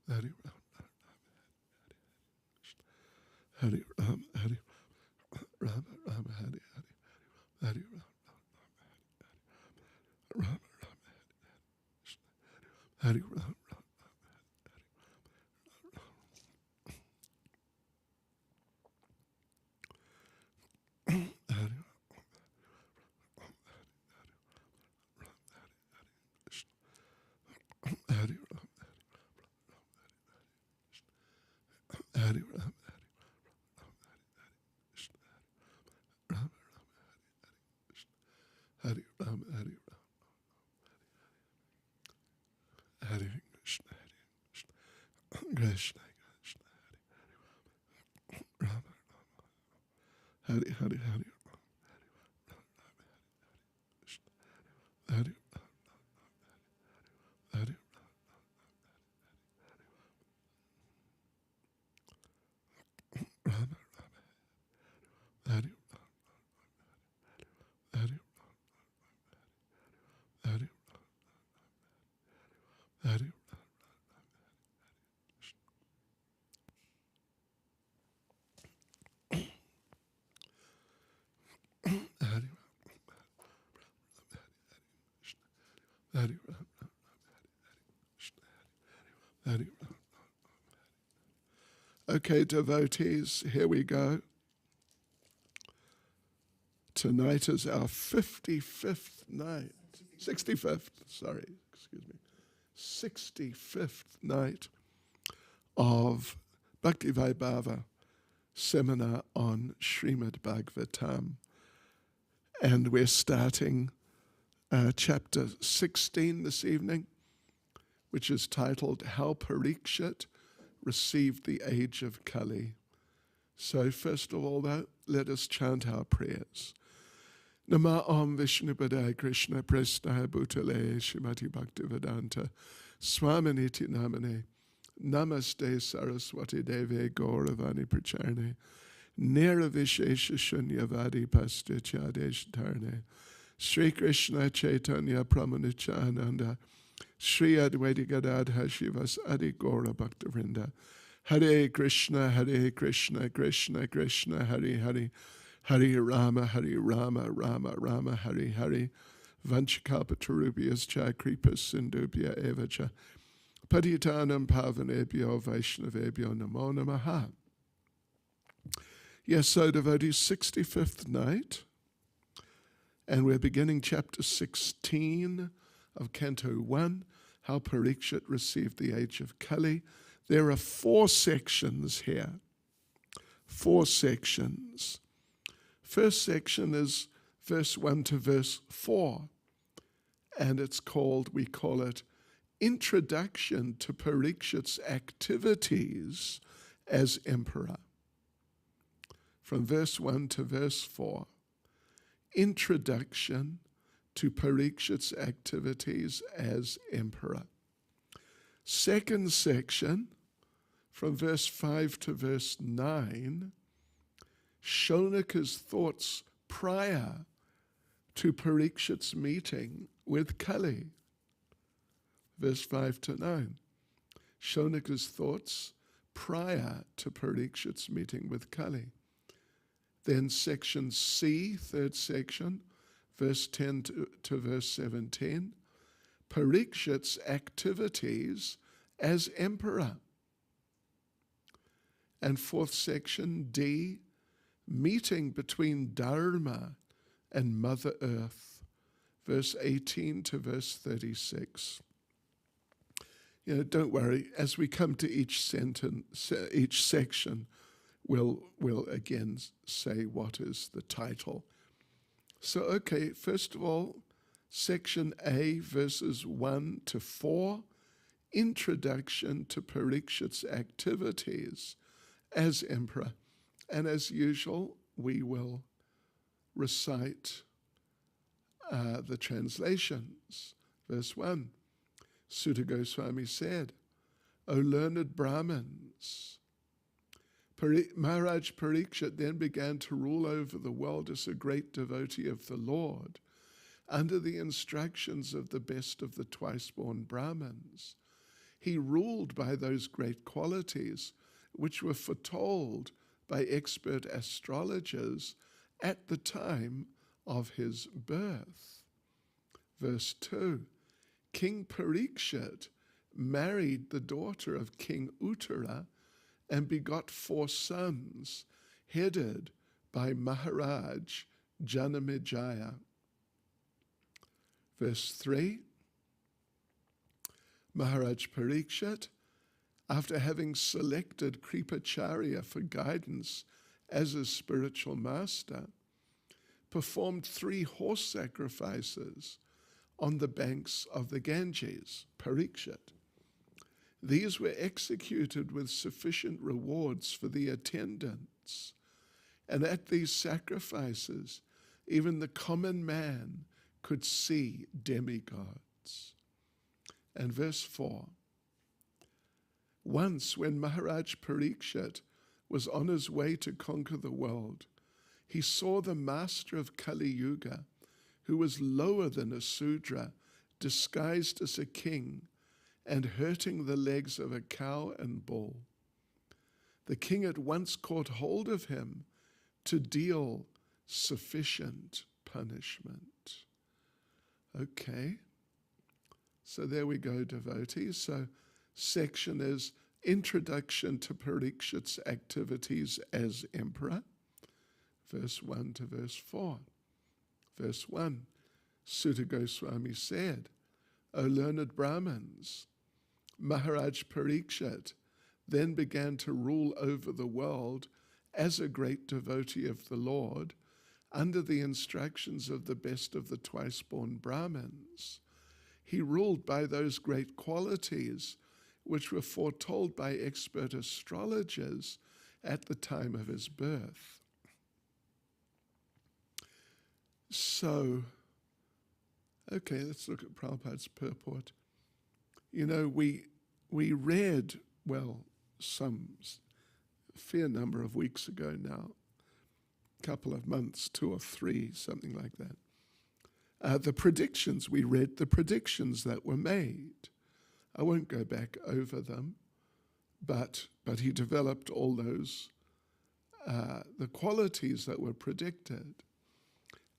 Hari Hari Ram, Hari Ram, Ram, Hari Hari, Hari Ram, Ram, Hari Ram, Hari Hari Ram, Hari Ram, Ram, Hari Ram, Hari Ram, Hari Krishna, Krishna, Krishna, Ram, Hari Hari Hari, Hari Hari Ram, Hari Hari Hari Hari Hari Hari Hari. Okay, devotees, here we go. Tonight is our 55th night. 65th, sorry, excuse me. 65th night of Bhakti Vaibhava seminar on Srimad Bhagavatam. And we're starting chapter 16 this evening, which is titled How Parikshit Received the Age of Kali. So first of all, though, let us chant our prayers. Nama Om Vishnu Padaya Krishna Prestaya Bhutale Shrimati Bhaktivedanta Swaminiti Namane Namaste Saraswati Deve Gauravani Pracharne Niravishesha Shunyavadi Pastichadesh Tarne Sri Krishna Chaitanya Pramanachananda Sri Advaita Gadadha Shivas Adi Gaura Bhaktivinoda Hare Krishna, Krishna Krishna, Hare Hare, Hare Rama, Rama Rama, Hare Hare, Vanchakalpatarubhyas cha kripas sindubhya eva cha, Patitanam pavanebhyo vaishnavebhyo namo namaha. Yes, so devotees, 65th night, and we're beginning chapter 16 of Canto 1, How Parikshit Received the Age of Kali. There are 4 sections here. 4 sections. First section is verse 1 to verse 4. And it's called, we call it, Introduction to Parikshit's Activities as Emperor. From verse 1 to verse 4. Introduction to Parikshit's activities as Emperor. Second section, from verse 5 to verse 9, Shaunaka's thoughts prior to Parikshit's meeting with Kali. Verse 5 to 9, Shaunaka's thoughts prior to Parikshit's meeting with Kali. Then section C, third section, verse 10 to verse 17, Parikshit's activities as emperor. And fourth section, D, meeting between Dharma and Mother Earth, verse 18 to verse 36. Don't worry, as we come to each sentence, each section, we'll again say what is the title. So, okay, first of all, section A, verses 1 to 4, introduction to Parikshit's activities as emperor. And as usual, we will recite the translations. Verse 1, Sutta Goswami said, O learned Brahmins, Maharaj Parikshit then began to rule over the world as a great devotee of the Lord, under the instructions of the best of the twice-born Brahmins. He ruled by those great qualities which were foretold by expert astrologers at the time of his birth. Verse 2, King Parikshit married the daughter of King Uttara and begot 4 sons, headed by Maharaj Janamejaya. Verse 3, Maharaj Parikshit, after having selected Kripacharya for guidance as a spiritual master, performed 3 horse sacrifices on the banks of the Ganges, Parikshit. These were executed with sufficient rewards for the attendants, and at these sacrifices, even the common man could see demigods. And verse 4, once when Maharaj Parikshit was on his way to conquer the world, he saw the master of Kali Yuga, who was lower than a Sudra, disguised as a king, and hurting the legs of a cow and bull. The king at once caught hold of him to deal sufficient punishment. Okay, so there we go, devotees. So section is Introduction to Parikshit's activities as emperor, verse 1 to verse 4. Verse 1, Sutta Goswami said, O learned Brahmins, Maharaj Parikshit then began to rule over the world as a great devotee of the Lord, under the instructions of the best of the twice-born Brahmins. He ruled by those great qualities which were foretold by expert astrologers at the time of his birth. So, okay, let's look at Prabhupada's purport. You know, we read, well, some fair number of weeks ago now, a couple of months, 2 or 3, something like that. The predictions, we read the predictions that were made. I won't go back over them, but he developed all those, the qualities that were predicted.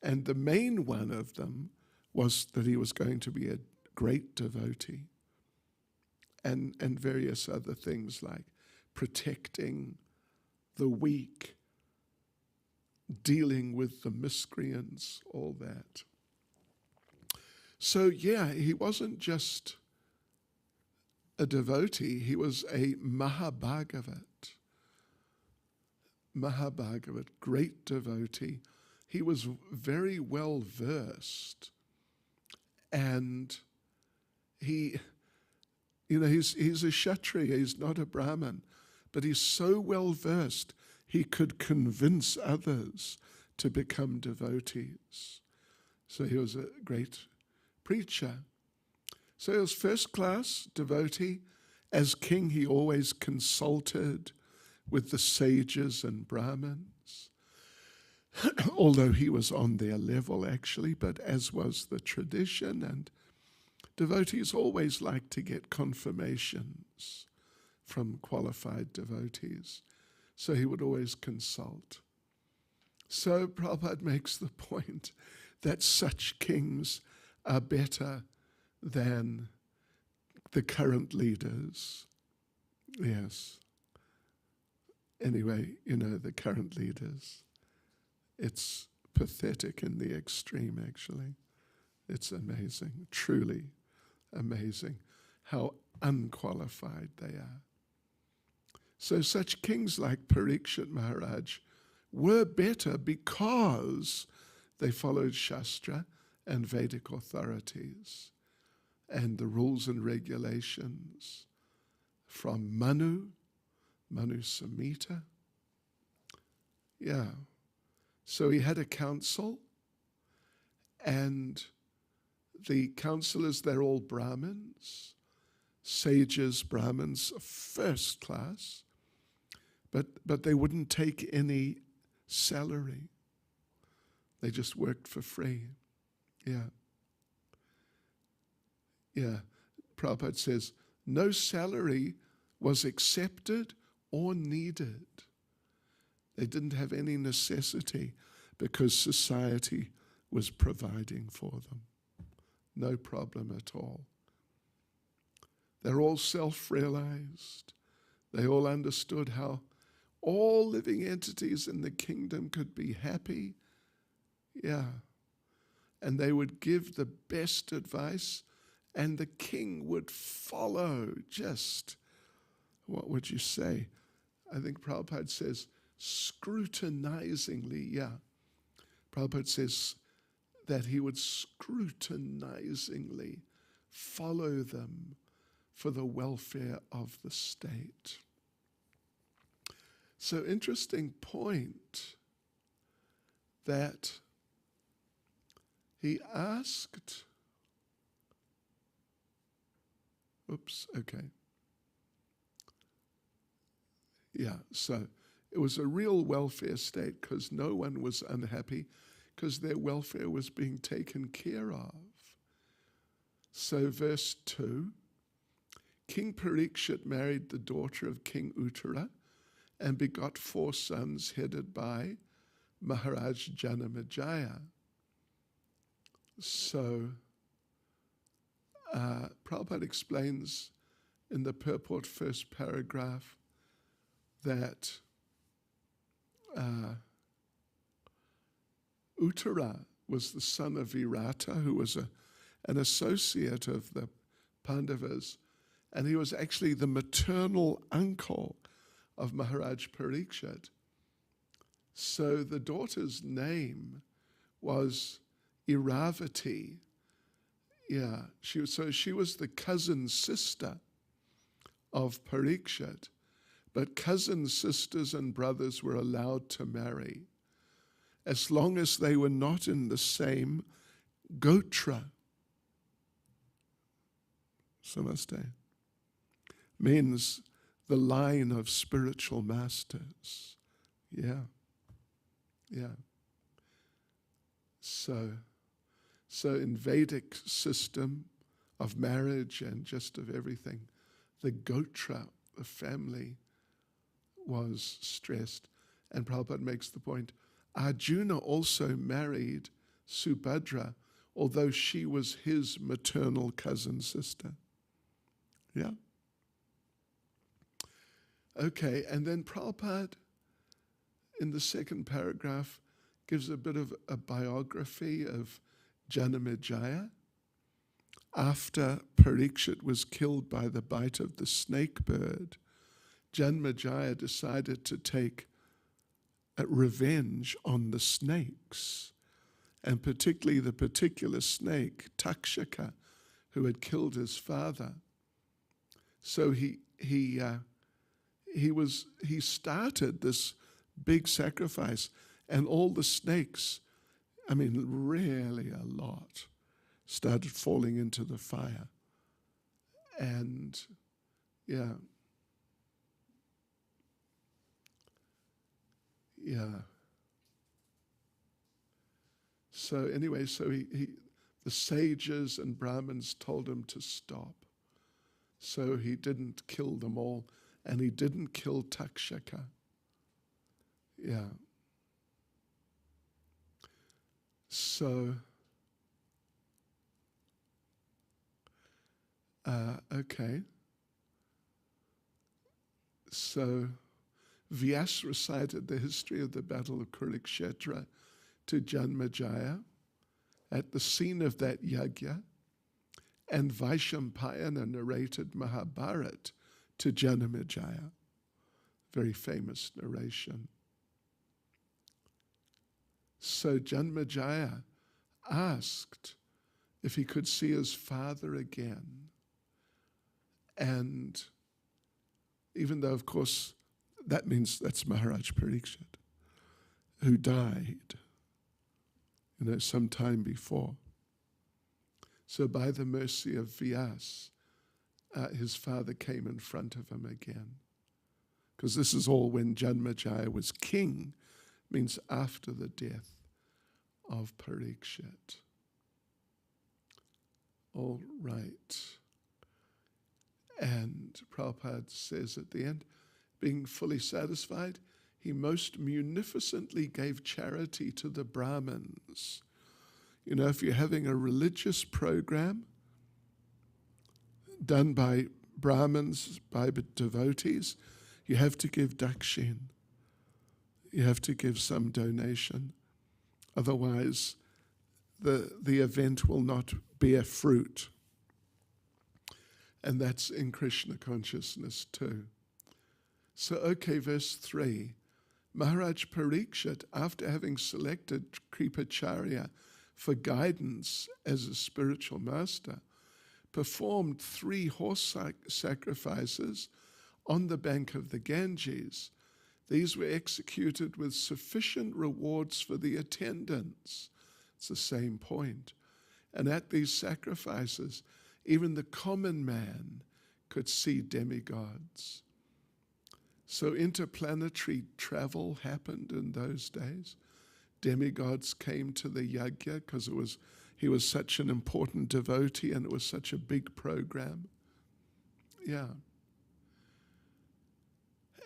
And the main one of them was that he was going to be a great devotee, and various other things like protecting the weak, dealing with the miscreants, all that. So yeah, he wasn't just a devotee, he was a Mahabhagavat. Mahabhagavat, great devotee. He was very well versed, and he's a Kshatriya, he's not a Brahmin, but he's so well versed he could convince others to become devotees. So he was a great preacher. So he was first class devotee. As king, he always consulted with the sages and Brahmins, although he was on their level actually, but as was the tradition, and devotees always like to get confirmations from qualified devotees. So he would always consult. So Prabhupada makes the point that such kings are better than the current leaders. Yes. Anyway, the current leaders. It's pathetic in the extreme, actually. It's amazing, truly amazing, how unqualified they are. So such kings like Parikshit Maharaj were better because they followed Shastra and Vedic authorities and the rules and regulations from Manu Samhita. Yeah. So he had a council, and the councillors, they're all Brahmins, sages, Brahmins, first class, but they wouldn't take any salary. They just worked for free. Yeah. Yeah. Prabhupada says, No salary was accepted or needed. They didn't have any necessity because society was providing for them. No problem at all. They're all self-realized. They all understood how all living entities in the kingdom could be happy. Yeah. And they would give the best advice, and the king would follow. Just, what would you say? I think Prabhupada says, scrutinizingly, yeah. Prabhupada says that he would scrutinizingly follow them for the welfare of the state. So interesting point that he asked, so it was a real welfare state because no one was unhappy because their welfare was being taken care of. So verse 2, King Parikshit married the daughter of King Uttara and begot 4 sons headed by Maharaj Janamejaya. So Prabhupada explains in the purport first paragraph that Uttara was the son of Virata, who was an associate of the Pandavas, and he was actually the maternal uncle of Maharaj Parikshit. So the daughter's name was Iravati. Yeah, she was the cousin sister of Parikshit, but cousin sisters and brothers were allowed to marry as long as they were not in the same gotra. Samaste. Means the line of spiritual masters. Yeah. So in Vedic system of marriage and just of everything, the gotra, the family, was stressed. And Prabhupada makes the point, Arjuna also married Subhadra, although she was his maternal cousin sister. Yeah? Okay, and then Prabhupada, in the second paragraph, gives a bit of a biography of Janamejaya. After Parikshit was killed by the bite of the snake bird, Janamejaya decided to take revenge on the snakes, and particularly the particular snake, Takshaka, who had killed his father. So he started this big sacrifice, and all the snakes, I mean, really a lot, started falling into the fire. And yeah. So anyway, the sages and Brahmins told him to stop. So he didn't kill them all, and he didn't kill Takshaka. Yeah. So, okay. So Vyas recited the history of the Battle of Kurukshetra to Janmejaya at the scene of that yajna, and Vaishampayana narrated Mahabharat to Janamejaya. Very famous narration. So Janmejaya asked if he could see his father again. And even though, of course, that means that's Maharaj Parikshit, who died, some time before. So by the mercy of Vyas, his father came in front of him again. Because this is all when Janmejaya was king, means after the death of Parikshit. All right. And Prabhupada says at the end, being fully satisfied, he most munificently gave charity to the Brahmins. You know, if you're having a religious program done by Brahmins, by devotees, you have to give dakshin. You have to give some donation. Otherwise, the event will not bear fruit. And that's in Krishna consciousness too. So, okay, verse 3. Maharaj Parikshit, after having selected Kripacharya for guidance as a spiritual master, performed 3 horse sacrifices on the bank of the Ganges. These were executed with sufficient rewards for the attendants. It's the same point. And at these sacrifices, even the common man could see demigods. So interplanetary travel happened in those days. Demigods came to the yajna because he was such an important devotee and it was such a big program. Yeah.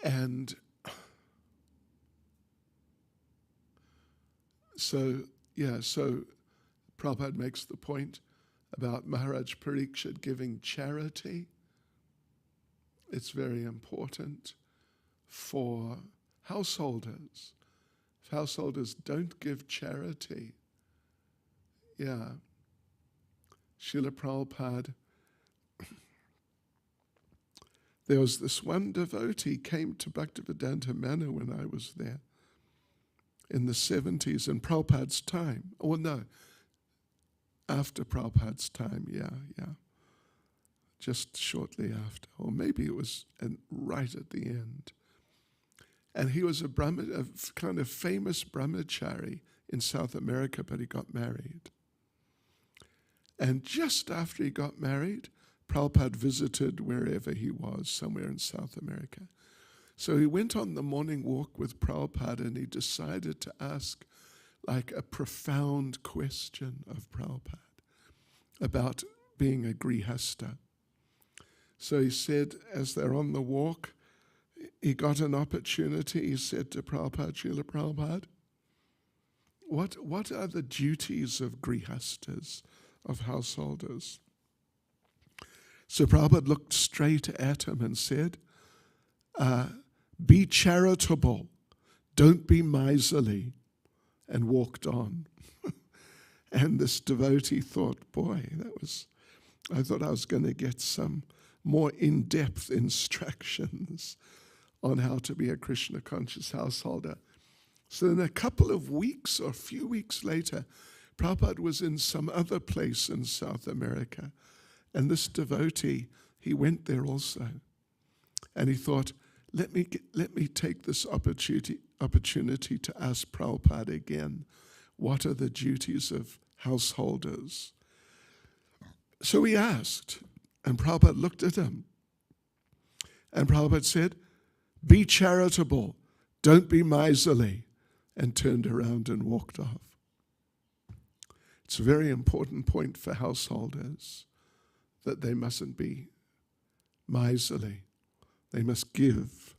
And so Prabhupada makes the point about Maharaj Parikshit giving charity. It's very important for householders. If householders don't give charity, Srila Prabhupada, there was this one devotee came to Bhaktivedanta Manor when I was there in the 70s in Prabhupada's time. Oh, no, after Prabhupada's time, just shortly after, or maybe it was right at the end. And he was a kind of famous brahmachari in South America, but he got married. And just after he got married, Prabhupada visited wherever he was, somewhere in South America. So he went on the morning walk with Prabhupada and he decided to ask like a profound question of Prabhupada about being a grihasta. So he said, as they're on the walk, he got an opportunity. He said to Prabhupada, Srila Prabhupada, what are the duties of grihastas, of householders? So Prabhupada looked straight at him and said, be charitable, don't be miserly, and walked on. And this devotee thought, boy, I thought I was going to get some more in-depth instructions on how to be a Krishna conscious householder. So in a couple of weeks or a few weeks later, Prabhupada was in some other place in South America, and this devotee, he went there also. And he thought, let me take this opportunity to ask Prabhupada again, what are the duties of householders? So he asked, and Prabhupada looked at him. And Prabhupada said, be charitable, don't be miserly, and turned around and walked off. It's a very important point for householders that they mustn't be miserly. They must give,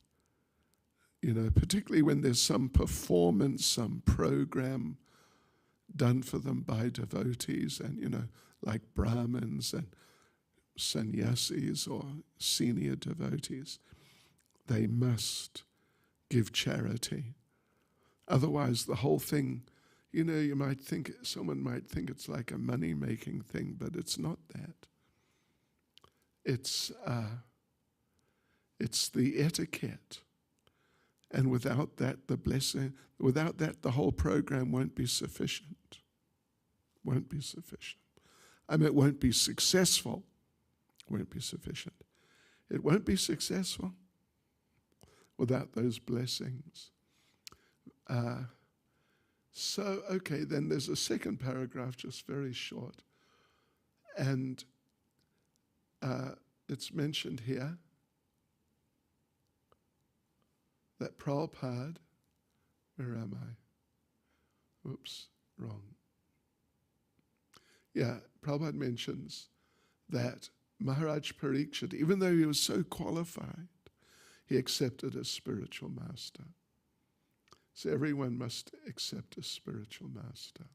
particularly when there's some performance, some program done for them by devotees and, like Brahmins and sannyasis or senior devotees. They must give charity. Otherwise, the whole thing, someone might think it's like a money-making thing, but it's not that. It's the etiquette. And without that, the whole program won't be sufficient. Won't be sufficient. It won't be successful. Won't be sufficient. It won't be successful without those blessings. Then there's a second paragraph, just very short. And it's mentioned here that Prabhupada, where am I? Oops, wrong. Yeah, Prabhupada mentions that Maharaj Parikshit, even though he was so qualified, he accepted a spiritual master. So everyone must accept a spiritual master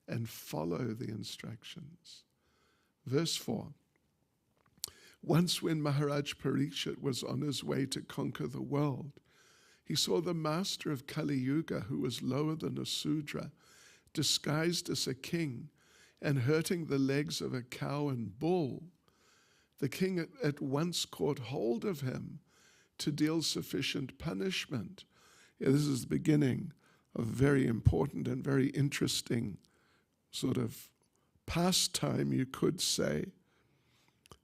and follow the instructions. Verse 4. Once when Maharaj Parikshit was on his way to conquer the world, he saw the master of Kali Yuga, who was lower than a Sudra, disguised as a king and hurting the legs of a cow and bull. The king at once caught hold of him to deal sufficient punishment. Yeah, this is the beginning of a very important and very interesting sort of pastime, you could say,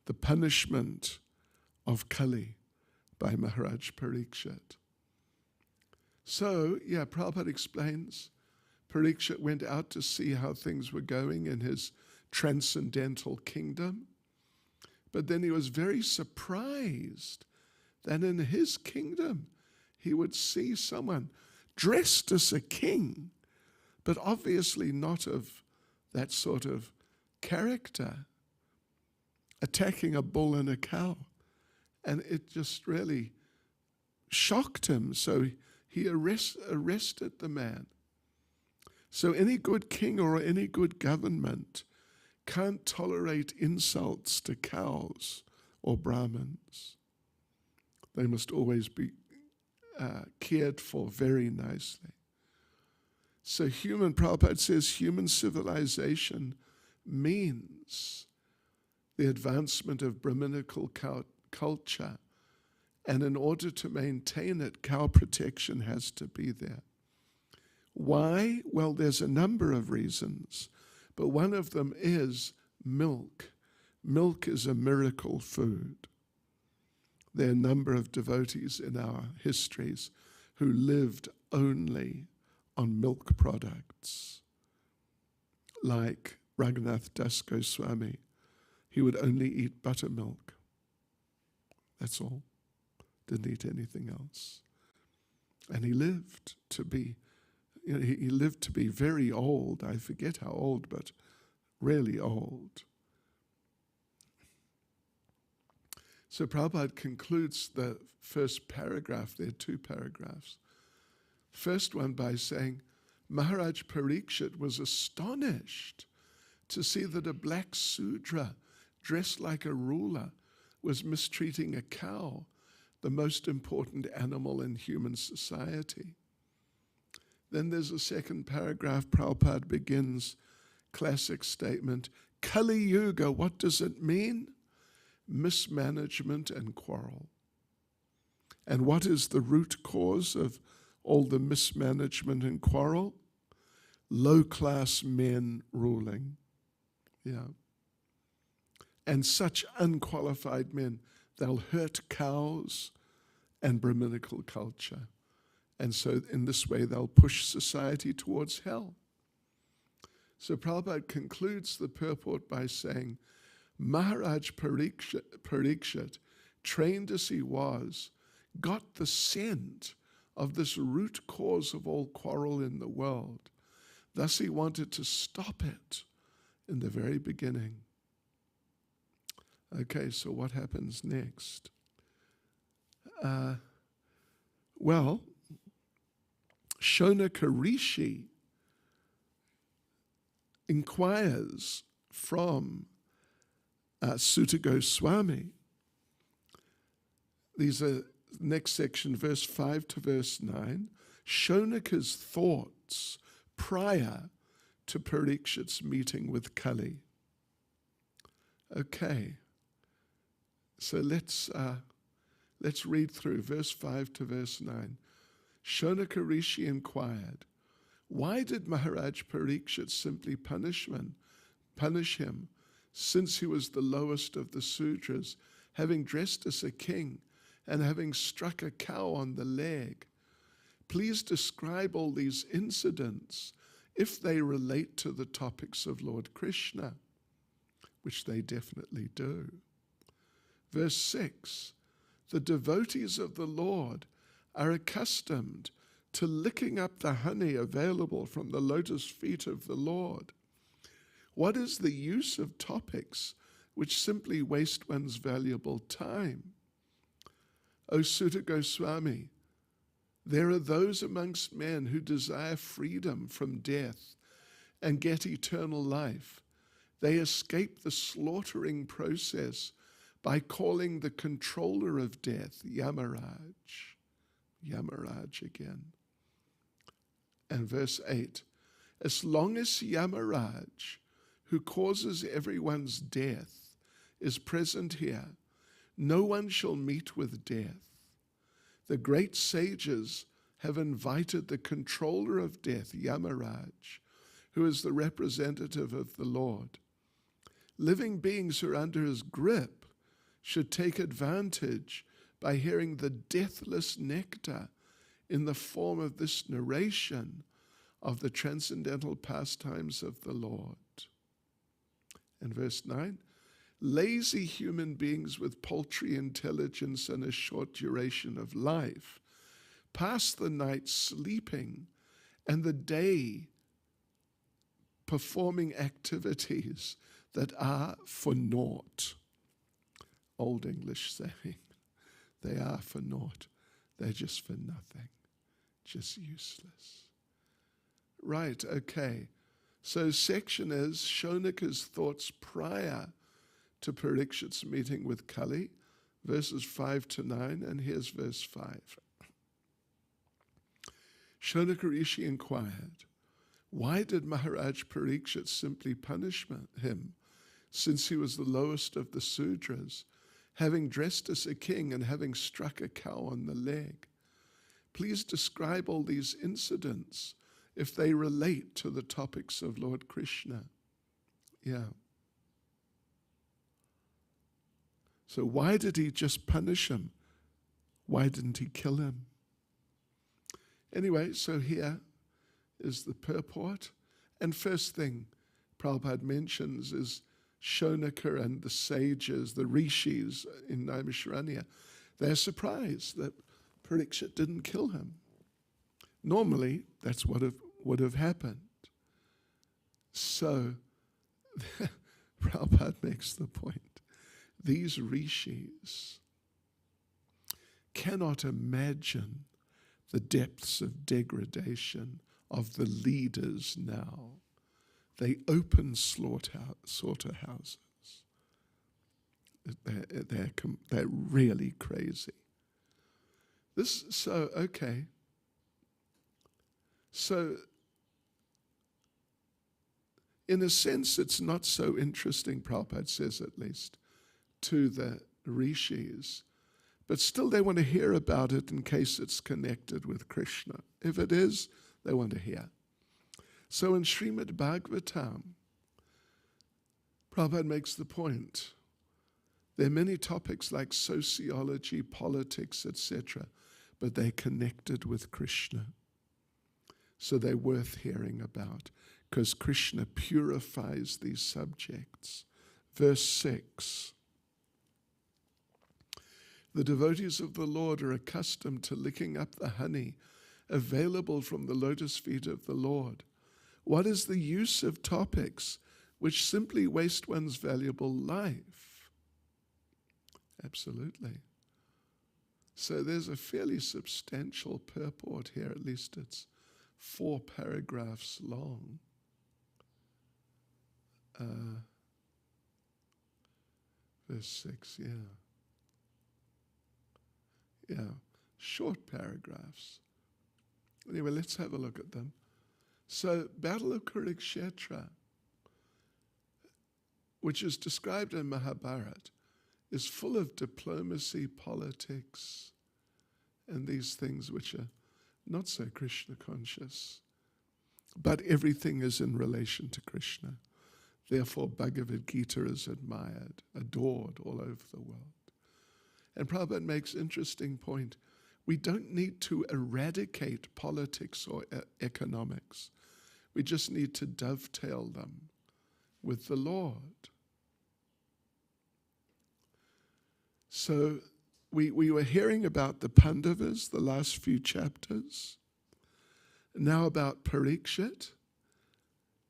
the punishment of Kali by Maharaj Parikshit. So, Prabhupada explains, Parikshit went out to see how things were going in his transcendental kingdom, but then he was very surprised that in his kingdom he would see someone dressed as a king, but obviously not of that sort of character, attacking a bull and a cow. And it just really shocked him. So he arrested the man. So any good king or any good government can't tolerate insults to cows or Brahmins. They must always be cared for very nicely. So Prabhupada says human civilization means the advancement of Brahminical culture. And in order to maintain it, cow protection has to be there. Why? Well, there's a number of reasons, but one of them is milk. Milk is a miracle food. There are a number of devotees in our histories who lived only on milk products, like Raghunath Das Goswami. He would only eat buttermilk. That's all. Didn't eat anything else. And he lived to be, he lived to be very old. I forget how old, but really old. So Prabhupada concludes the first paragraph. There are two paragraphs. First one by saying, Maharaj Parikshit was astonished to see that a black Sudra dressed like a ruler was mistreating a cow, the most important animal in human society. Then there's a second paragraph. Prabhupada begins, classic statement, Kali Yuga, what does it mean? Mismanagement and quarrel. And what is the root cause of all the mismanagement and quarrel? Low-class men ruling. And such unqualified men, they'll hurt cows and Brahminical culture. And so in this way, they'll push society towards hell. So Prabhupada concludes the purport by saying, Maharaj Parikshit, trained as he was, got the scent of this root cause of all quarrel in the world. Thus he wanted to stop it in the very beginning. Okay, so what happens next? Shonaka Rishi inquires from Sutta Goswami. These are next section, verse 5 to verse 9. Shonaka's thoughts prior to Parikshit's meeting with Kali. Okay, so let's read through verse 5 to verse 9. Shonaka Rishi inquired, why did Maharaj Parikshit simply punish him, since he was the lowest of the Sudras, having dressed as a king and having struck a cow on the leg? Please describe all these incidents if they relate to the topics of Lord Krishna, which they definitely do. Verse 6, the devotees of the Lord are accustomed to licking up the honey available from the lotus feet of the Lord. What is the use of topics which simply waste one's valuable time. O Sutta Goswami, there are those amongst men who desire freedom from death and get eternal life. They escape the slaughtering process by calling the controller of death Yamaraj. Yamaraj again. And verse 8, as long as Yamaraj, who causes everyone's death, is present here, no one shall meet with death. The great sages have invited the controller of death, Yamaraj, who is the representative of the Lord. Living beings who are under his grip should take advantage by hearing the deathless nectar in the form of this narration of the transcendental pastimes of the Lord. And verse 9, lazy human beings with paltry intelligence and a short duration of life pass the night sleeping and the day performing activities that are for naught. Old English saying, they are for naught. They're just for nothing, just useless. Right, okay. So section is Shaunaka's thoughts prior to Parikshit's meeting with Kali, verses 5 to 9, and here's verse 5. Shaunaka Rishi inquired, why did Maharaj Parikshit simply punish him, since he was the lowest of the Sudras, having dressed as a king and having struck a cow on the leg? Please describe all these incidents if they relate to the topics of Lord Krishna. Yeah. So why did he just punish him? Why didn't he kill him? Anyway, so here is the purport. And first thing Prabhupada mentions is Shaunaka and the sages, the rishis in Naimisharanya. They're surprised that Parikshit didn't kill him. Normally, that's what would have happened. So, Prabhupada makes the point. These rishis cannot imagine the depths of degradation of the leaders now. They open slaughterhouses. They're really crazy. Okay. So, in a sense, it's not so interesting, Prabhupada says at least, to the rishis. But still they want to hear about it in case it's connected with Krishna. If it is, they want to hear. So in Srimad Bhagavatam, Prabhupada makes the point. There are many topics like sociology, politics, etc., but they're connected with Krishna. So they're worth hearing about, because Krishna purifies these subjects. Verse 6. The devotees of the Lord are accustomed to licking up the honey available from the lotus feet of the Lord. What is the use of topics which simply waste one's valuable life? Absolutely. So there's a fairly substantial purport here, at least it's 4 paragraphs long. Verse 6, yeah. Yeah, short paragraphs. Anyway, let's have a look at them. So, Battle of Kurukshetra, which is described in Mahabharata, is full of diplomacy, politics, and these things which are not so Krishna conscious. But everything is in relation to Krishna. Therefore, Bhagavad Gita is admired, adored all over the world. And Prabhupada makes an interesting point. We don't need to eradicate politics or economics. We just need to dovetail them with the Lord. So we were hearing about the Pandavas, the last few chapters. Now about Parikshit.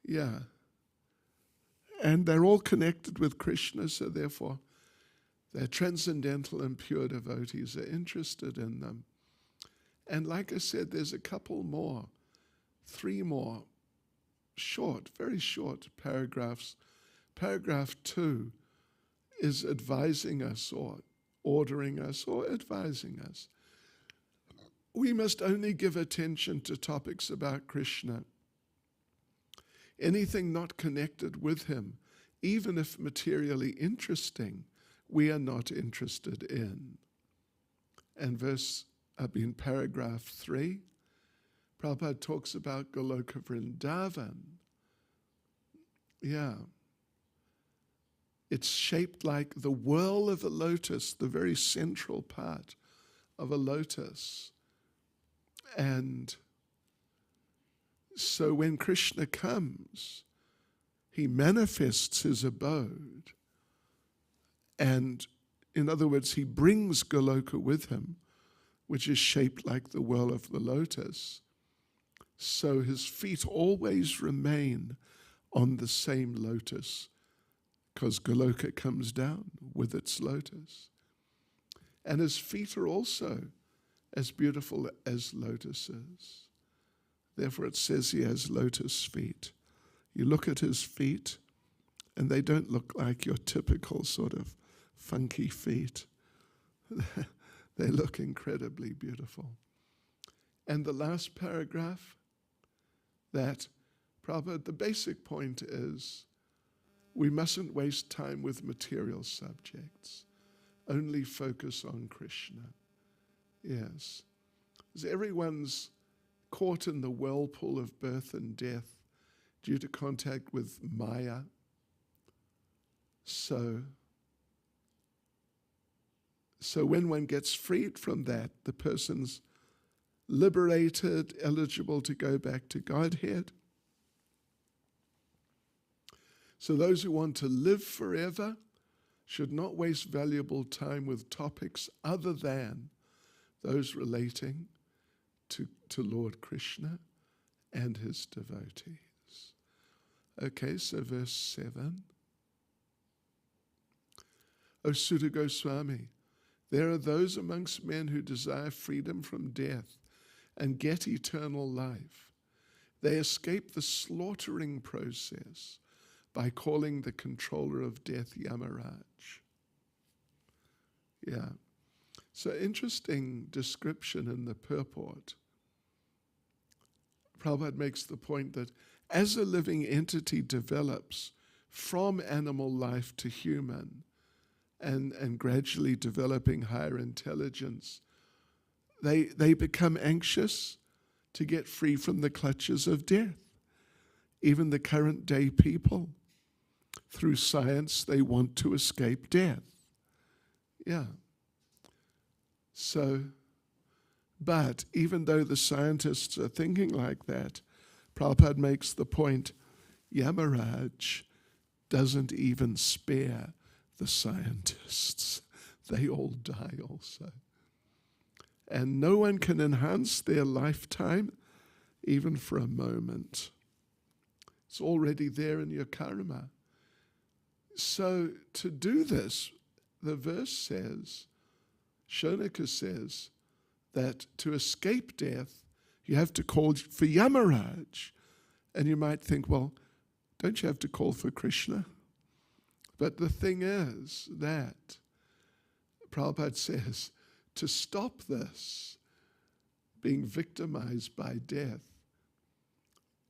Yeah. And they're all connected with Krishna, so therefore their transcendental and pure devotees are interested in them. And like I said, there's a couple more, 3 more short, very short paragraphs. Paragraph 2 is advising us or ordering us or advising us. We must only give attention to topics about Krishna. Anything not connected with him, even if materially interesting, we are not interested in. And in paragraph 3, Prabhupada talks about Goloka Vrindavan. Yeah. It's shaped like the whirl of a lotus, the very central part of a lotus. And so when Krishna comes, he manifests his abode. And in other words, he brings Goloka with him, which is shaped like the whirl of the lotus. So his feet always remain on the same lotus, because Goloka comes down with its lotus. And his feet are also as beautiful as lotuses. Therefore it says he has lotus feet. You look at his feet, and they don't look like your typical sort of funky feet. They look incredibly beautiful. And the last paragraph, that Prabhupada, the basic point is, we mustn't waste time with material subjects. Only focus on Krishna. Yes. Because everyone's caught in the whirlpool of birth and death due to contact with Maya. So when one gets freed from that, the person's liberated, eligible to go back to Godhead. So those who want to live forever should not waste valuable time with topics other than those relating to Lord Krishna and his devotees. Okay, so verse 7. O Sutta Goswami, there are those amongst men who desire freedom from death and get eternal life. They escape the slaughtering process by calling the controller of death Yamaraj. Yeah. So interesting description in the purport. Prabhupada makes the point that as a living entity develops from animal life to human and gradually developing higher intelligence, they become anxious to get free from the clutches of death. Even the current day people, through science, they want to escape death. Yeah. So, but even though the scientists are thinking like that, Prabhupada makes the point, Yamaraj doesn't even spare the scientists. They all die also. And no one can enhance their lifetime even for a moment. It's already there in your karma. So to do this, the verse says, Shonaka says, that to escape death, you have to call for Yamaraj. And you might think, well, don't you have to call for Krishna? But the thing is that Prabhupada says, to stop this, being victimized by death,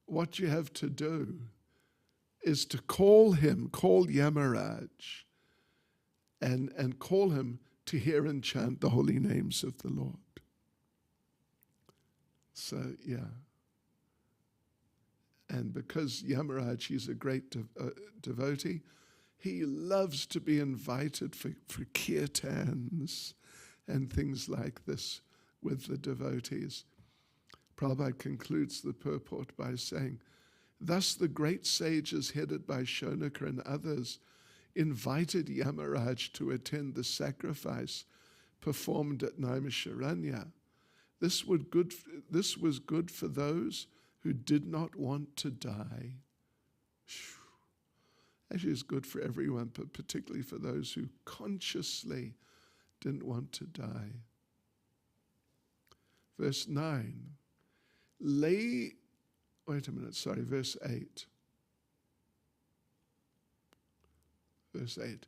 what you have to do is to call him, call Yamaraj, and call him to hear and chant the holy names of the Lord. So, yeah. And because Yamaraj, he's a great devotee, he loves to be invited for kirtans and things like this with the devotees. Prabhupada concludes the purport by saying, thus the great sages headed by Shonaka and others invited Yamaraj to attend the sacrifice performed at Naimisharanya. This was good for those who did not want to die. Actually, it's good for everyone, but particularly for those who consciously didn't want to die. Verse 9. Verse 8. Verse 8.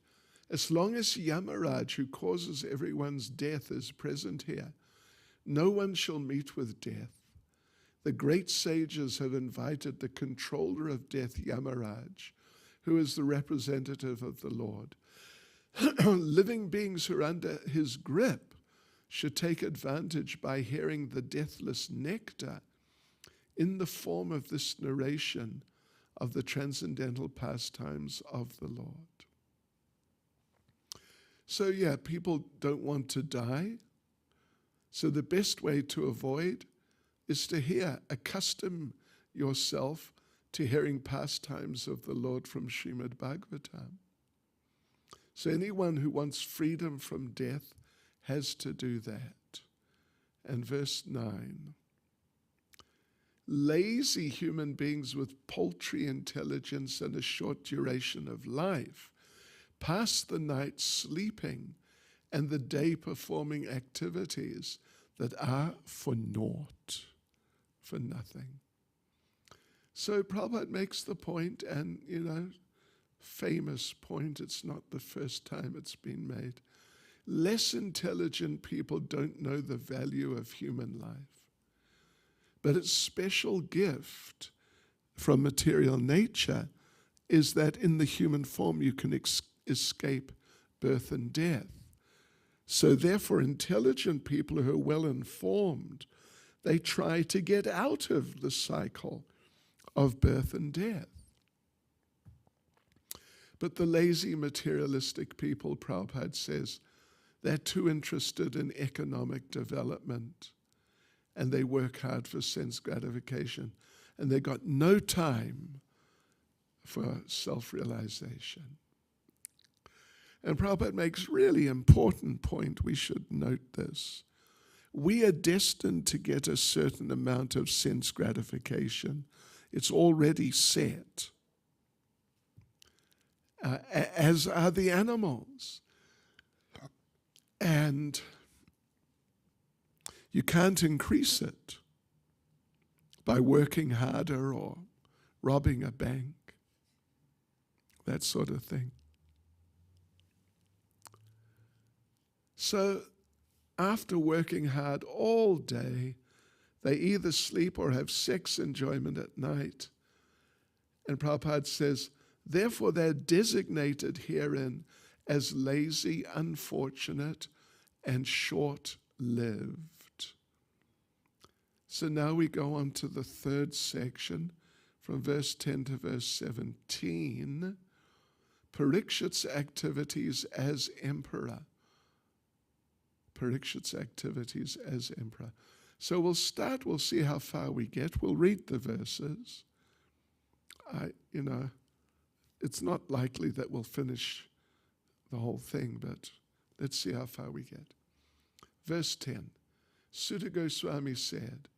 As long as Yamaraj, who causes everyone's death, is present here, no one shall meet with death. The great sages have invited the controller of death, Yamaraj, who is the representative of the Lord. Living beings who are under his grip should take advantage by hearing the deathless nectar in the form of this narration of the transcendental pastimes of the Lord. So yeah, people don't want to die. So the best way to avoid is to hear, accustom yourself to hearing pastimes of the Lord from Srimad Bhagavatam. So anyone who wants freedom from death has to do that. And verse 9. Lazy human beings with paltry intelligence and a short duration of life pass the night sleeping and the day performing activities that are for naught, for nothing. So Prabhupada makes the point, and famous point, it's not the first time it's been made. Less intelligent people don't know the value of human life. But its special gift from material nature is that in the human form you can escape birth and death. So therefore, intelligent people who are well informed, they try to get out of the cycle of birth and death. But the lazy materialistic people, Prabhupada says, they're too interested in economic development and they work hard for sense gratification and they got no time for self-realization. And Prabhupada makes really important point. We should note this. We are destined to get a certain amount of sense gratification. It's already set, as are the animals. And you can't increase it by working harder or robbing a bank, that sort of thing. So after working hard all day, they either sleep or have sex enjoyment at night. And Prabhupada says, therefore they're designated herein as lazy, unfortunate, and short-lived. So now we go on to the third section, from verse 10 to verse 17. Parikshit's activities as emperor. Parikshit's activities as emperor. So we'll see how far we get. We'll read the verses. It's not likely that we'll finish the whole thing, but let's see how far we get. Verse 10, Sutta Goswami said,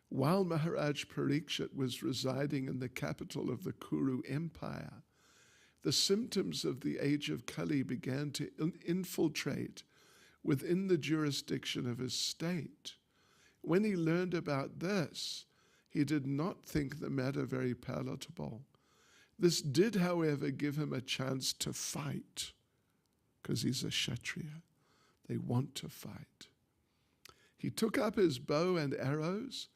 while Maharaj Parikshit was residing in the capital of the Kuru Empire, the symptoms of the age of Kali began to infiltrate within the jurisdiction of his state. When he learned about this, he did not think the matter very palatable. This did, however, give him a chance to fight, because he's a Kshatriya. They want to fight. He took up his bow and arrows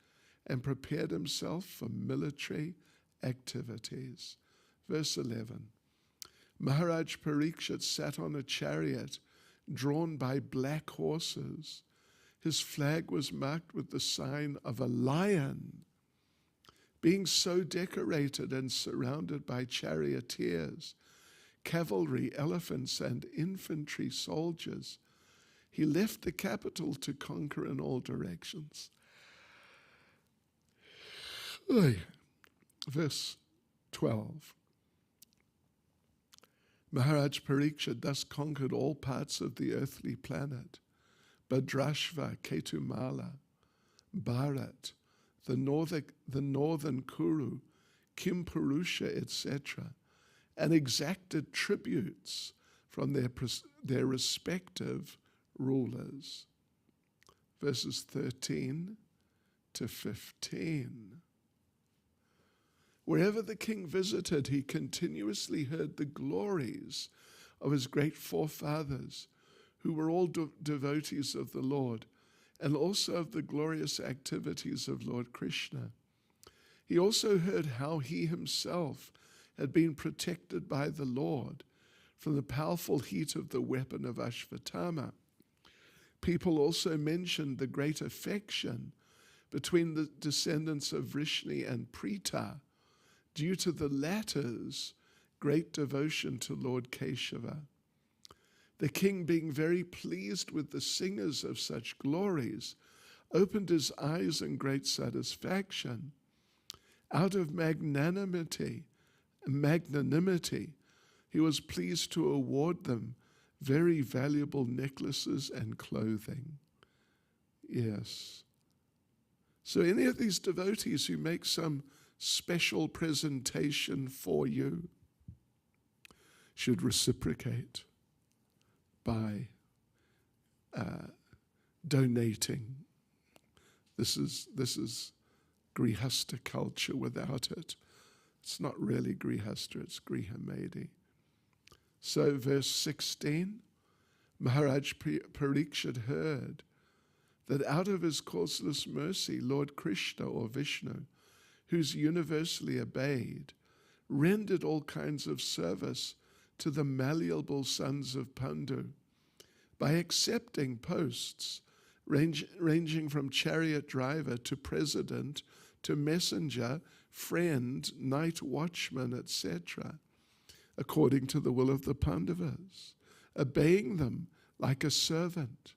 and prepared himself for military activities. Verse 11, Maharaj Parikshit sat on a chariot drawn by black horses. His flag was marked with the sign of a lion. Being so decorated and surrounded by charioteers, cavalry, elephants, and infantry soldiers, he left the capital to conquer in all directions. Verse 12. Maharaj Parikshit thus conquered all parts of the earthly planet, Bhadrashva, Ketumala, Bharat, the northern Kuru, Kimpurusha, etc., and exacted tributes from their respective rulers. Verses 13 to 15. Wherever the king visited, he continuously heard the glories of his great forefathers, who were all devotees of the Lord, and also of the glorious activities of Lord Krishna. He also heard how he himself had been protected by the Lord from the powerful heat of the weapon of Ashvatthama. People also mentioned the great affection between the descendants of Vrishni and Prita, due to the latter's great devotion to Lord Keshava. The king, being very pleased with the singers of such glories, opened his eyes in great satisfaction. Out of magnanimity, he was pleased to award them very valuable necklaces and clothing. Yes. So any of these devotees who make some special presentation for you should reciprocate by donating. This is Grihasta culture without it. It's not really Grihasta, it's Grihamedi. So verse 16, Maharaj Parikshit heard that out of his causeless mercy, Lord Krishna or Vishnu, who's universally obeyed, rendered all kinds of service to the malleable sons of Pandu by accepting posts ranging from chariot driver to president to messenger, friend, night watchman, etc., according to the will of the Pandavas, obeying them like a servant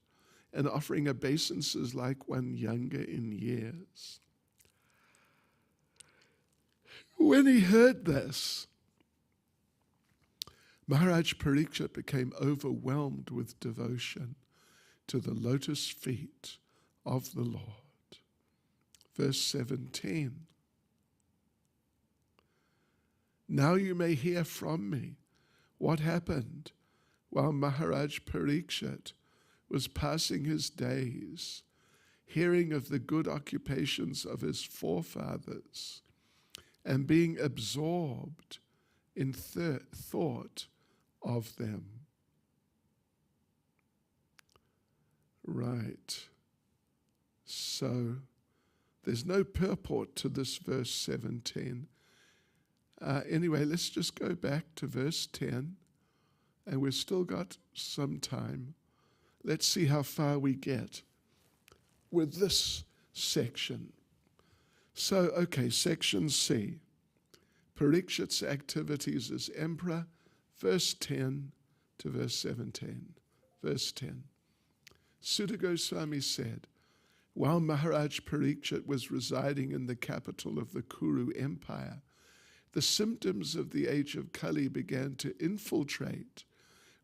and offering obeisances like one younger in years. When he heard this, Maharaj Parikshit became overwhelmed with devotion to the lotus feet of the Lord. Verse 17. Now you may hear from me what happened while Maharaj Parikshit was passing his days, hearing of the good occupations of his forefathers, and being absorbed in thought of them. Right. So there's no purport to this verse 17. Anyway, let's just go back to verse 10, and we've still got some time. Let's see how far we get with this section. So, okay, section C. Parikshit's activities as emperor, verse 10 to verse 17. Verse 10. Sutta Goswami said, while Maharaj Parikshit was residing in the capital of the Kuru Empire, the symptoms of the age of Kali began to infiltrate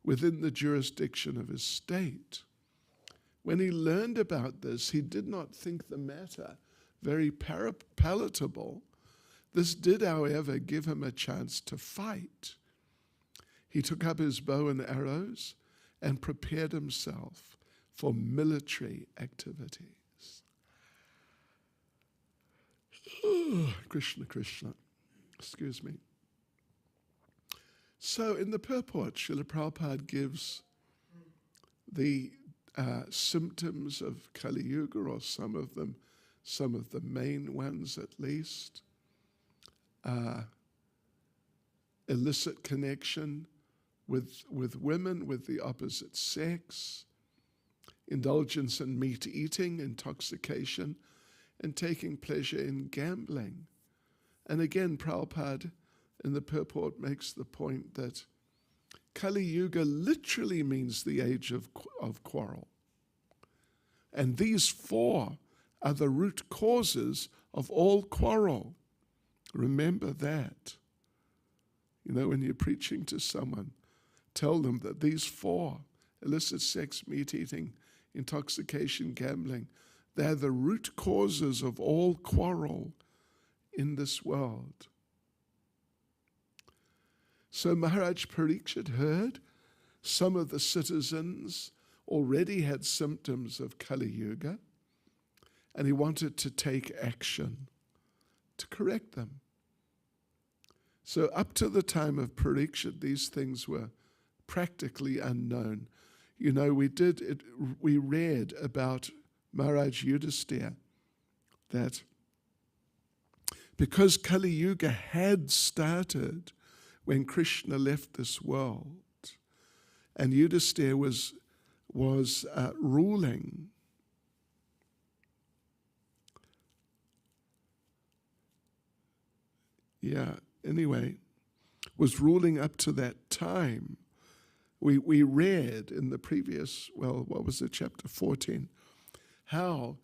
within the jurisdiction of his state. When he learned about this, he did not think the matter very palatable. This did, however, give him a chance to fight. He took up his bow and arrows and prepared himself for military activities. Krishna, Krishna. Excuse me. So in the purport, Srila Prabhupada gives the symptoms of Kali Yuga, or some of the main ones at least. Illicit connection with women, with the opposite sex, indulgence in meat eating, intoxication, and taking pleasure in gambling. And again, Prabhupada in the purport makes the point that Kali Yuga literally means the age of quarrel. And these four are the root causes of all quarrel. Remember that. You know, when you're preaching to someone, tell them that these four, illicit sex, meat eating, intoxication, gambling, they're the root causes of all quarrel in this world. So Maharaj Parikshit heard some of the citizens already had symptoms of Kali Yuga, and he wanted to take action to correct them. So up to the time of Parikshit, these things were practically unknown. You know, we read about Maharaj Yudhisthira that because Kali Yuga had started when Krishna left this world, and Yudhisthira was ruling. Anyway, was ruling up to that time. We read in the previous, what was it, chapter 14, how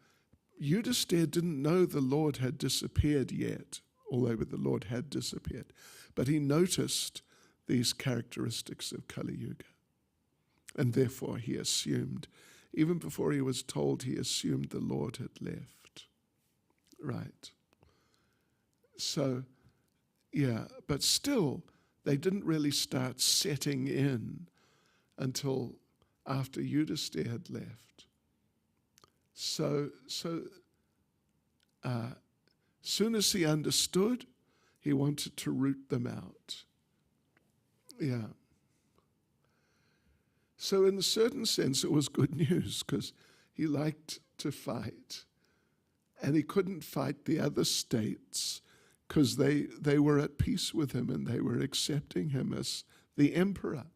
Yudhisthira didn't know the Lord had disappeared yet, although the Lord had disappeared. But he noticed these characteristics of Kali Yuga. And therefore he assumed, even before he was told, he assumed the Lord had left. Right. So, but still, they didn't really start setting in until after Yudhisthira had left. So soon as he understood, he wanted to root them out. So in a certain sense, it was good news because he liked to fight. And he couldn't fight the other states because they were at peace with him and they were accepting him as the emperor.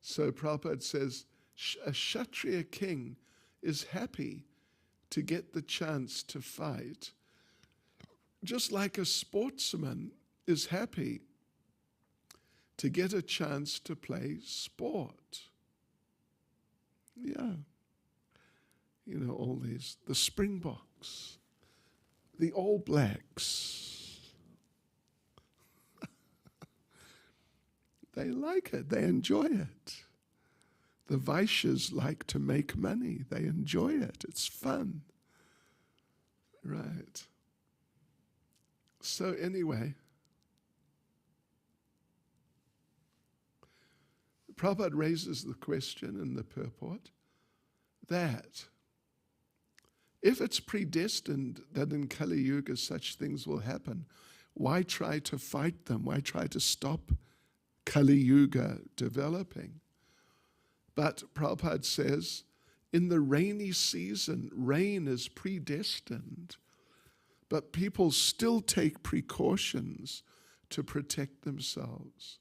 So Prabhupada says, a Kshatriya king is happy to get the chance to fight, just like a sportsman is happy to get a chance to play sport. You know, all these, the Springboks, the All Blacks. They like it, they enjoy it. The Vaishyas like to make money, they enjoy it, it's fun. Right. So anyway, Prabhupada raises the question in the purport that if it's predestined that in Kali Yuga such things will happen, why try to fight them? Why try to stop Kali Yuga developing? But Prabhupada says, in the rainy season, rain is predestined, but people still take precautions to protect themselves.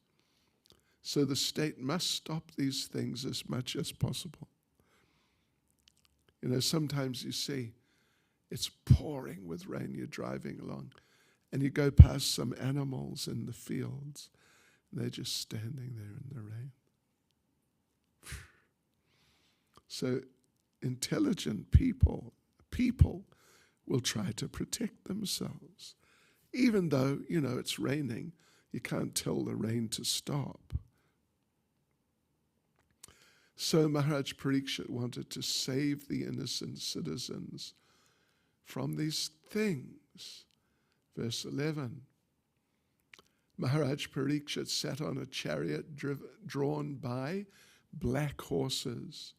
So the state must stop these things as much as possible. You know, sometimes you see it's pouring with rain, you're driving along, and you go past some animals in the fields, and they're just standing there in the rain. So intelligent people will try to protect themselves. Even though, you know, it's raining, you can't tell the rain to stop. So Maharaj Parikshit wanted to save the innocent citizens from these things. Verse 11, Maharaj Parikshit sat on a chariot drawn by black horses.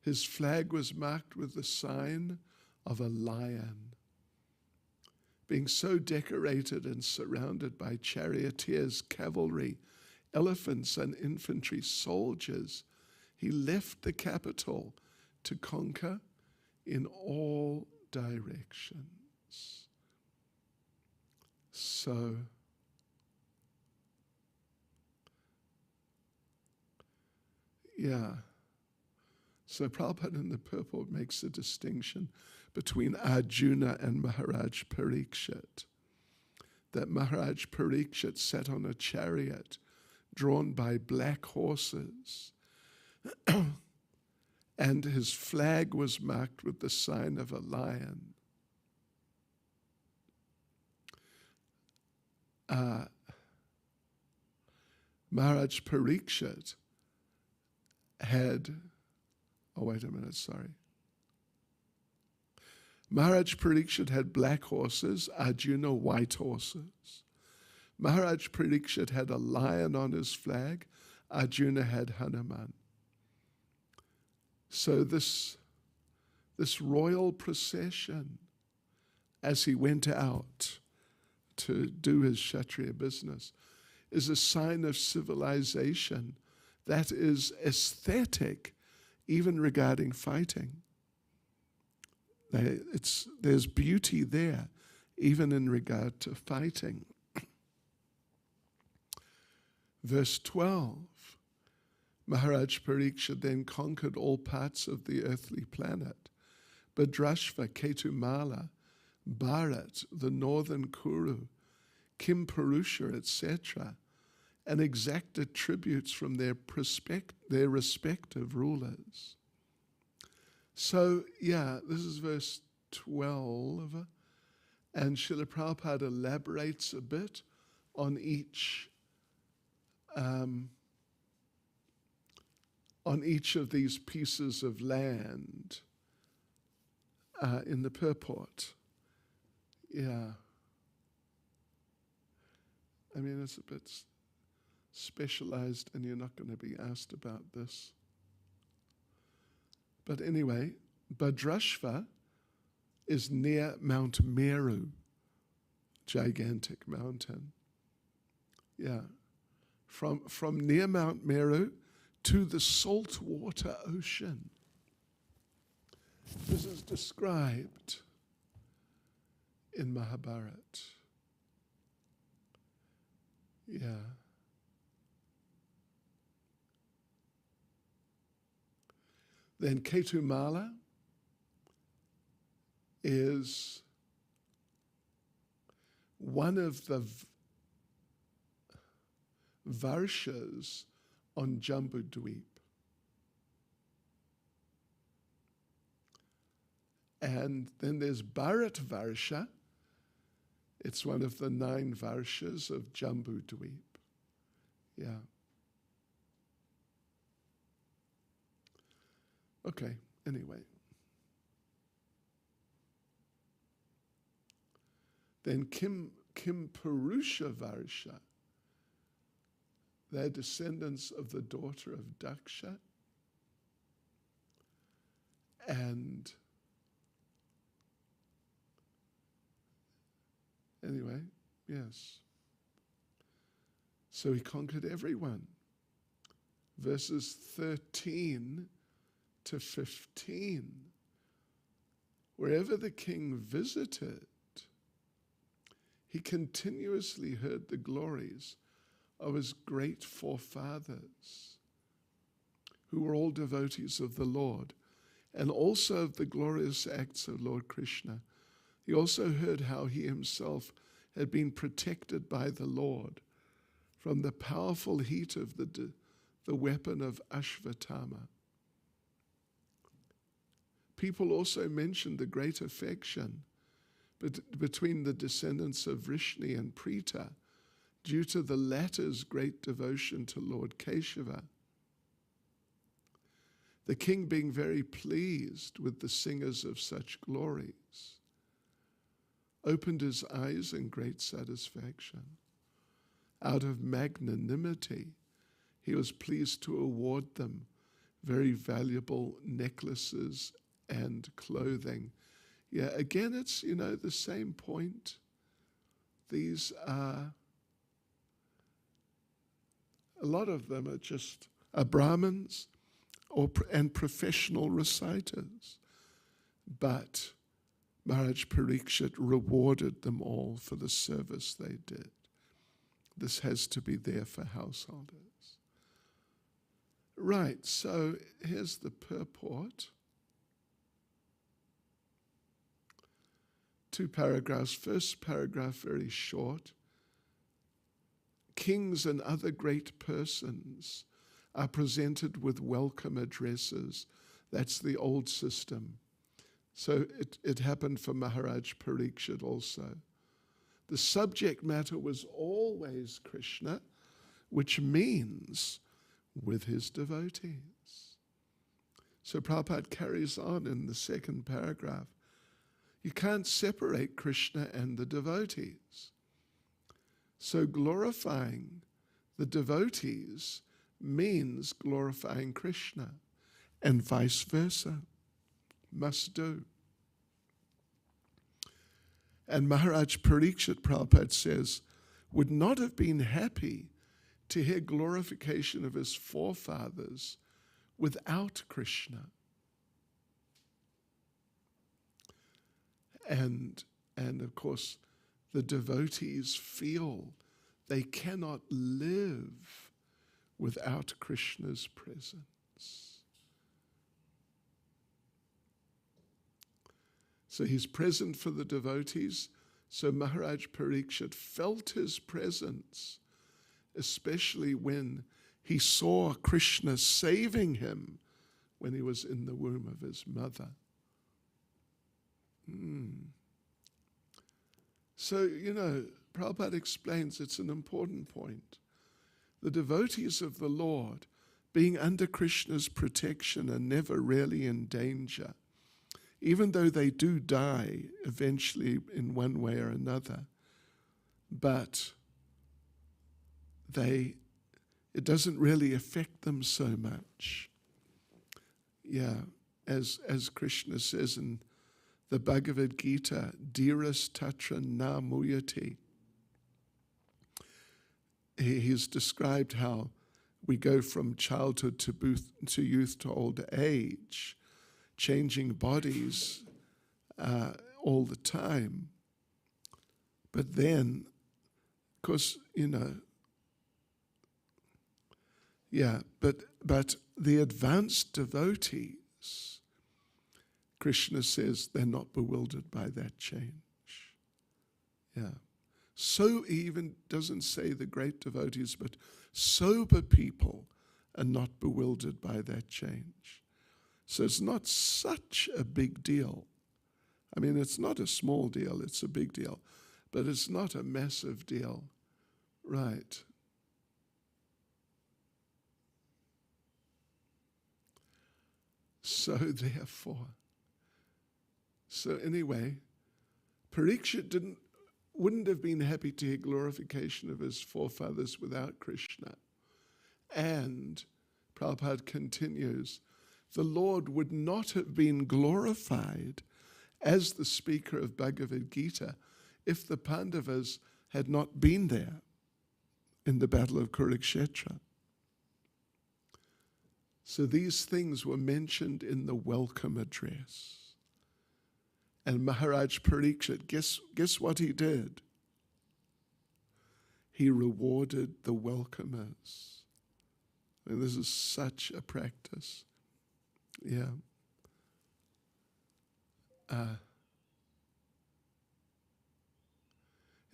His flag was marked with the sign of a lion. Being so decorated and surrounded by charioteers, cavalry, elephants, and infantry soldiers, he left the capital to conquer in all directions. So, So Prabhupada in the purport makes a distinction between Arjuna and Maharaj Parikshit. That Maharaj Parikshit sat on a chariot drawn by black horses, and his flag was marked with the sign of a lion. Maharaj Parikshit had, Maharaj Parikshit had black horses, Arjuna white horses. Maharaj Parikshit had a lion on his flag, Arjuna had Hanuman. So this royal procession, as he went out to do his Kshatriya business, is a sign of civilization that is aesthetic, even regarding fighting. There's beauty there, even in regard to fighting. Verse 12, Maharaj Parikshit then conquered all parts of the earthly planet, Bhadrashva, Ketumala, Bharat, the northern Kuru, Kimpurusha, etc., and exacted tributes from their respective rulers. So, this is verse 12, and Srila Prabhupada elaborates a bit on each of these pieces of land in the purport. Yeah. I mean, it's a bit specialized, and you're not going to be asked about this. But anyway, Bhadrashva is near Mount Meru, gigantic mountain. Yeah. From near Mount Meru to the saltwater ocean. This is described in Mahabharata. Yeah. Then Ketumala is one of the varshas on Jambudweep. And then there's Bharat Varsha. It's one of the 9 varshas of Jambudweep. Yeah. Okay, anyway. Then Kimpurusha Varsha. They're descendants of the daughter of Daksha. And anyway, yes. So he conquered everyone. Verses 13 to 15. Wherever the king visited, he continuously heard the glories of his great forefathers, who were all devotees of the Lord, and also of the glorious acts of Lord Krishna. He also heard how he himself had been protected by the Lord from the powerful heat of the weapon of Ashvatthama. People also mentioned the great affection between the descendants of Vrishni and Prita, due to the latter's great devotion to Lord Keshava. The king, being very pleased with the singers of such glories, opened his eyes in great satisfaction. Out of magnanimity, he was pleased to award them very valuable necklaces and clothing. Yeah, again, it's, the same point. These are, a lot of them are just Brahmins and professional reciters. But Maharaj Parikshit rewarded them all for the service they did. This has to be there for householders. Right, so here's the purport. 2 paragraphs. First paragraph, very short. Kings and other great persons are presented with welcome addresses. That's the old system. So it happened for Maharaj Parikshit also. The subject matter was always Krishna, which means with his devotees. So Prabhupada carries on in the second paragraph. You can't separate Krishna and the devotees. So glorifying the devotees means glorifying Krishna, and vice versa. Must do. And Maharaj Parikshit, Prabhupada says, would not have been happy to hear glorification of his forefathers without Krishna. And of course, the devotees feel they cannot live without Krishna's presence. So he's present for the devotees. So Maharaj Parikshit felt his presence, especially when he saw Krishna saving him when he was in the womb of his mother. So, Prabhupada explains it's an important point. The devotees of the Lord, being under Krishna's protection, are never really in danger, even though they do die eventually in one way or another. But it doesn't really affect them so much. Yeah, as Krishna says in the Bhagavad Gita, Dhiras tatra na muyati. He's described how we go from childhood to youth to old age, changing bodies all the time. But then, of course, but the advanced devotees, Krishna says they're not bewildered by that change. Yeah. So he even doesn't say the great devotees, but sober people are not bewildered by that change. So it's not such a big deal. I mean, it's not a small deal, it's a big deal, but it's not a massive deal. Right. So therefore, anyway, Parikshit wouldn't have been happy to hear glorification of his forefathers without Krishna. And Prabhupada continues, the Lord would not have been glorified as the speaker of Bhagavad Gita if the Pandavas had not been there in the Battle of Kurukshetra. So these things were mentioned in the welcome address. And Maharaj Parikshit, guess what he did? He rewarded the welcomers. And this is such a practice. Yeah.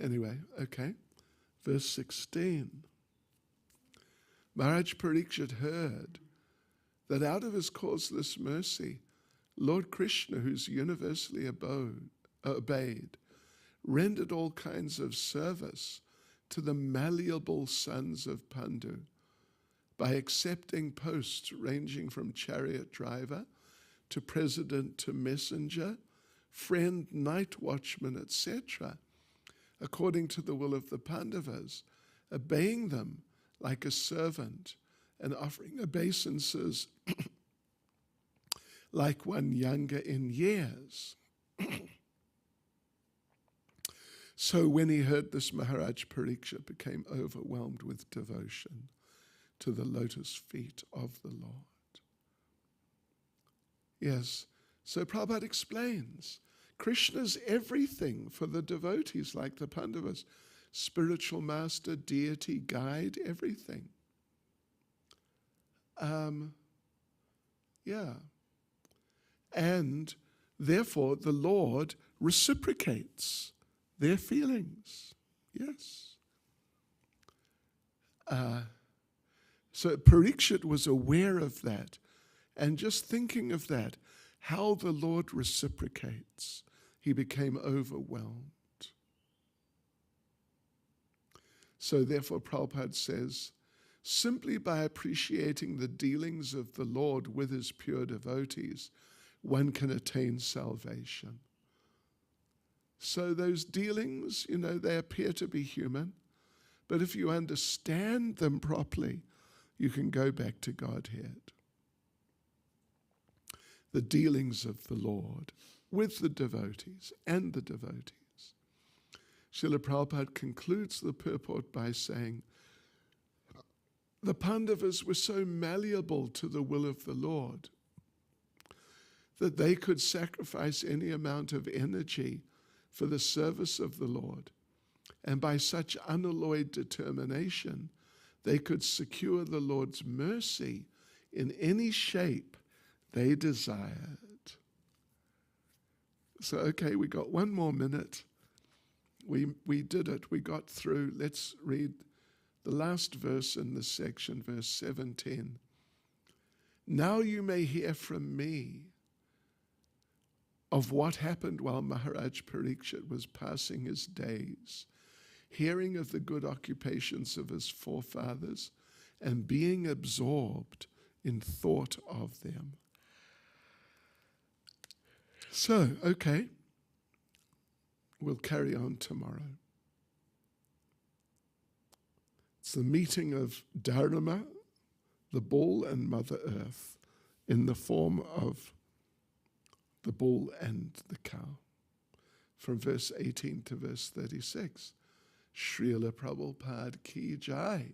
Anyway, okay. Verse 16. Maharaj Parikshit heard that out of his causeless mercy, Lord Krishna, who's universally obeyed, rendered all kinds of service to the malleable sons of Pandu by accepting posts ranging from chariot driver to president to messenger, friend, night watchman, etc., according to the will of the Pandavas, obeying them like a servant and offering obeisances like one younger in years. So when he heard this, Maharaj Parikshit became overwhelmed with devotion to the lotus feet of the Lord. Yes, so Prabhupada explains, Krishna's everything for the devotees like the Pandavas, spiritual master, deity, guide, everything. And therefore the Lord reciprocates their feelings. Yes. So Parikshit was aware of that, and just thinking of that, how the Lord reciprocates, he became overwhelmed. So therefore Prabhupada says, simply by appreciating the dealings of the Lord with his pure devotees, one can attain salvation. So those dealings, they appear to be human, but if you understand them properly, you can go back to Godhead. The dealings of the Lord with the devotees and the devotees. Srila Prabhupada concludes the purport by saying, the Pandavas were so malleable to the will of the Lord that they could sacrifice any amount of energy for the service of the Lord. And by such unalloyed determination, they could secure the Lord's mercy in any shape they desired. So, okay, we got one more minute. We did it. We got through. Let's read the last verse in this section, verse 17. Now you may hear from me of what happened while Maharaj Parikshit was passing his days, hearing of the good occupations of his forefathers and being absorbed in thought of them. So, okay, we'll carry on tomorrow. It's the meeting of Dharma, the bull, and Mother Earth in the form of the bull and the cow. From verse 18 to verse 36. Srila Prabhupada ki jai.